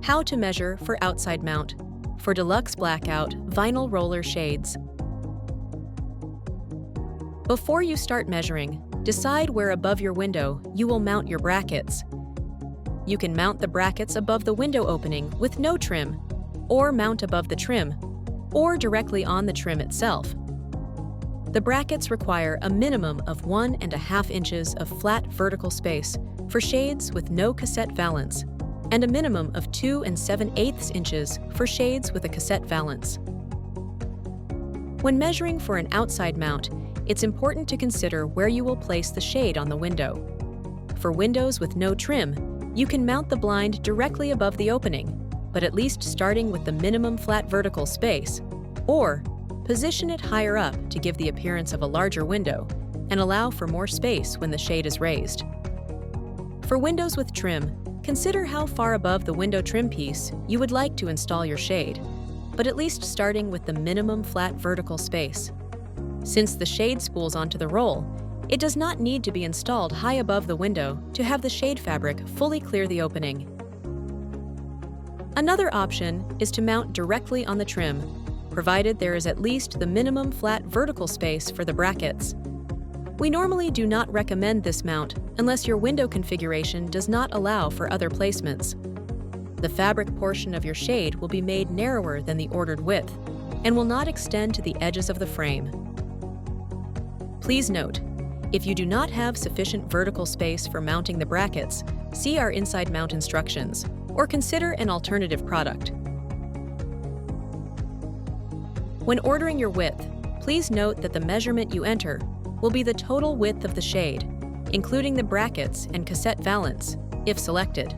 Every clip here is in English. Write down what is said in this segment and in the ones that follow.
How to measure for outside mount for Deluxe Blackout vinyl roller shades. Before you start measuring, decide where above your window you will mount your brackets. You can mount the brackets above the window opening with no trim, or mount above the trim, or directly on the trim itself. The brackets require a minimum of 1.5 inches of flat vertical space for shades with no cassette valance, and a minimum of 2 7/8 inches for shades with a cassette valance. When measuring for an outside mount, it's important to consider where you will place the shade on the window. For windows with no trim, you can mount the blind directly above the opening, but at least starting with the minimum flat vertical space, or position it higher up to give the appearance of a larger window and allow for more space when the shade is raised. For windows with trim, consider how far above the window trim piece you would like to install your shade, but at least starting with the minimum flat vertical space. Since the shade spools onto the roll, it does not need to be installed high above the window to have the shade fabric fully clear the opening. Another option is to mount directly on the trim, provided there is at least the minimum flat vertical space for the brackets. We normally do not recommend this mount unless your window configuration does not allow for other placements. The fabric portion of your shade will be made narrower than the ordered width and will not extend to the edges of the frame. Please note, if you do not have sufficient vertical space for mounting the brackets, see our inside mount instructions or consider an alternative product. When ordering your width, please note that the measurement you enter will be the total width of the shade, including the brackets and cassette valance, if selected.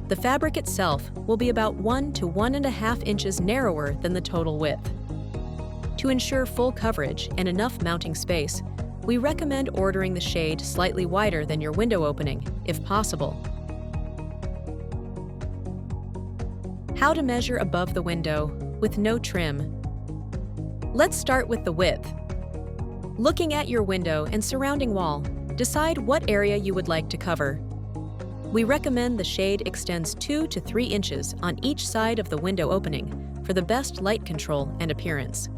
The fabric itself will be about 1 to 1.5 inches narrower than the total width. To ensure full coverage and enough mounting space, we recommend ordering the shade slightly wider than your window opening, if possible. How to measure above the window with no trim. Let's start with the width. Looking at your window and surrounding wall, decide what area you would like to cover. We recommend the shade extends 2 to 3 inches on each side of the window opening for the best light control and appearance.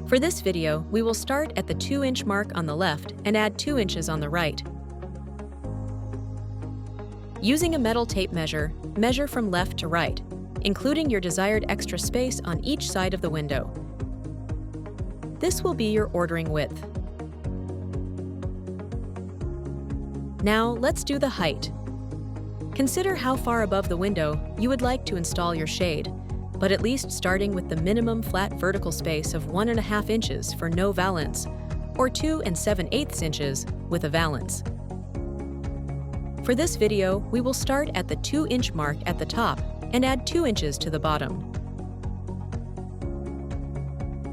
For this video, we will start at the 2-inch mark on the left and add 2 inches on the right. Using a metal tape measure, measure from left to right, including your desired extra space on each side of the window. This will be your ordering width. Now let's do the height. Consider how far above the window you would like to install your shade, but at least starting with the minimum flat vertical space of 1.5 inches for no valance, or 2 7/8 inches with a valance. For this video, we will start at the 2-inch mark at the top and add 2 inches to the bottom.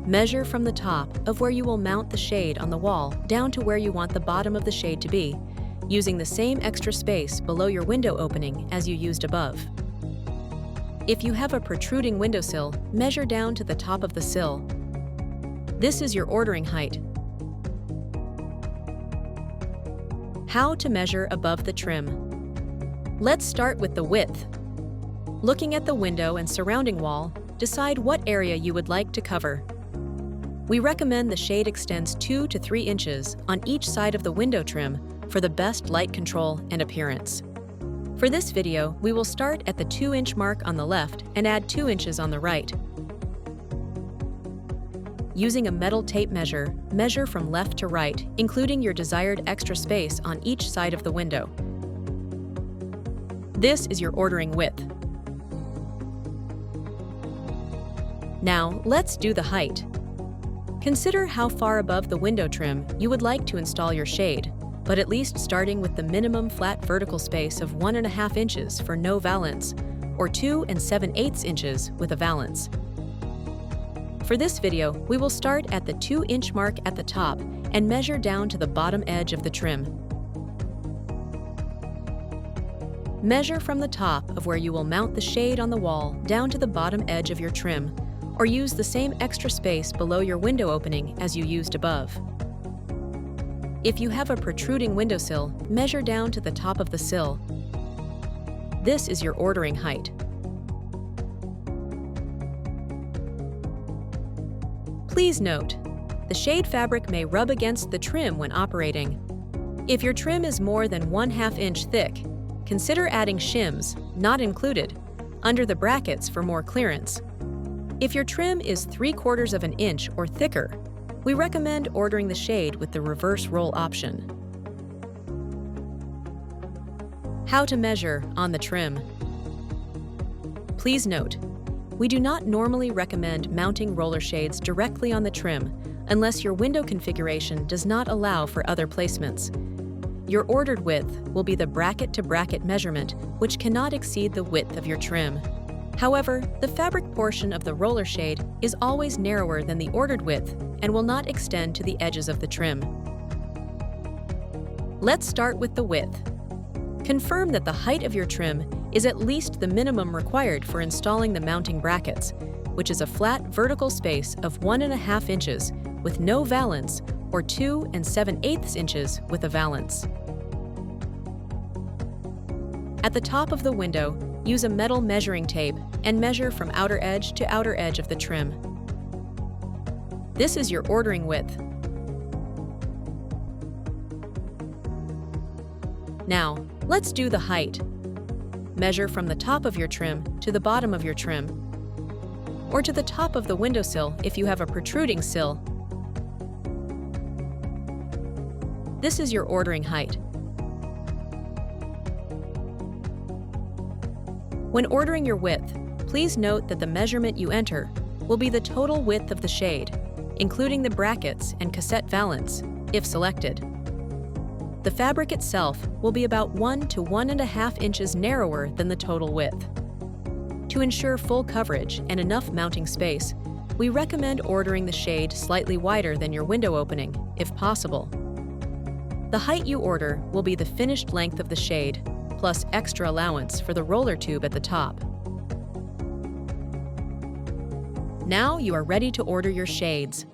Measure from the top of where you will mount the shade on the wall down to where you want the bottom of the shade to be, using the same extra space below your window opening as you used above. If you have a protruding windowsill, measure down to the top of the sill. This is your ordering height. How to measure above the trim. Let's start with the width. Looking at the window and surrounding wall, decide what area you would like to cover. We recommend the shade extends 2 to 3 inches on each side of the window trim for the best light control and appearance. For this video, we will start at the 2-inch mark on the left and add 2 inches on the right. Using a metal tape measure, measure from left to right, including your desired extra space on each side of the window. This is your ordering width. Now, let's do the height. Consider how far above the window trim you would like to install your shade, but at least starting with the minimum flat vertical space of 1.5 inches for no valance, or 2 7/8 inches with a valance. For this video, we will start at the 2-inch mark at the top and measure down to the bottom edge of the trim. Measure from the top of where you will mount the shade on the wall down to the bottom edge of your trim, or use the same extra space below your window opening as you used above. If you have a protruding windowsill, measure down to the top of the sill. This is your ordering height. Please note, the shade fabric may rub against the trim when operating. If your trim is more than 1/2 inch thick, consider adding shims, not included, under the brackets for more clearance. If your trim is 3/4 of an inch or thicker, we recommend ordering the shade with the reverse roll option. How to measure on the trim. Please note, we do not normally recommend mounting roller shades directly on the trim unless your window configuration does not allow for other placements. Your ordered width will be the bracket-to-bracket measurement, which cannot exceed the width of your trim. However, the fabric portion of the roller shade is always narrower than the ordered width and will not extend to the edges of the trim. Let's start with the width. Confirm that the height of your trim is at least the minimum required for installing the mounting brackets, which is a flat vertical space of 1.5 inches with no valance or 2 7/8 inches with a valance. At the top of the window, use a metal measuring tape and measure from outer edge to outer edge of the trim. This is your ordering width. Now, let's do the height. Measure from the top of your trim to the bottom of your trim, or to the top of the windowsill if you have a protruding sill. This is your ordering height. When ordering your width, please note that the measurement you enter will be the total width of the shade, including the brackets and cassette valance, if selected. The fabric itself will be about 1 to 1.5 inches narrower than the total width. To ensure full coverage and enough mounting space, we recommend ordering the shade slightly wider than your window opening, if possible. The height you order will be the finished length of the shade, plus extra allowance for the roller tube at the top. Now you are ready to order your shades.